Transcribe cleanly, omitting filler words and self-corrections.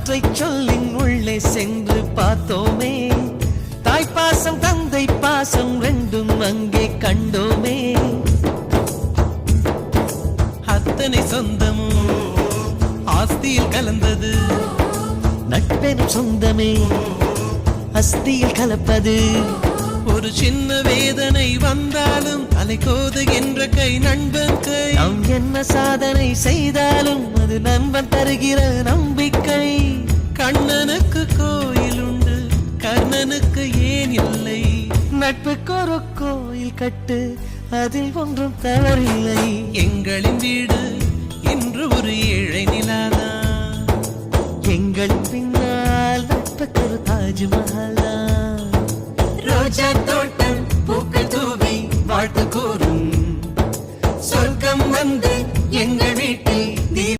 ஒற்றை சொல்லின் உள்ளே சென்று பார்த்தோமே, தாய்ப்பாசம் தந்தை பாசம் ரெண்டும் அங்கே கண்டோமே. அத்தனை சொந்தமும் ஆஸ்தியில் கலந்தது, நட்பெனும் சொந்தமே அஸ்தியில் கலப்பது. ஒரு சின்ன வேதனை வந்தாலும் அலைகோது என்ற கை நண்பன் கை. நாம் என்ன சாதனை செய்தாலும் அது நண்பன் தருகிற நம்பிக்கை. கண்ணனுக்கு கோயில் உண்டு, கர்ணனுக்கு ஏன் இல்லை? நட்புக்கு ஒரு கோயில் கட்டு, அதில் ஒன்றும் தவறில்லை. எங்களின் வீடு இன்று ஒரு ஏழை நிலாதான், எங்களின் பின்னால் நட்புக்கு ஒரு தாஜ்மஹால்.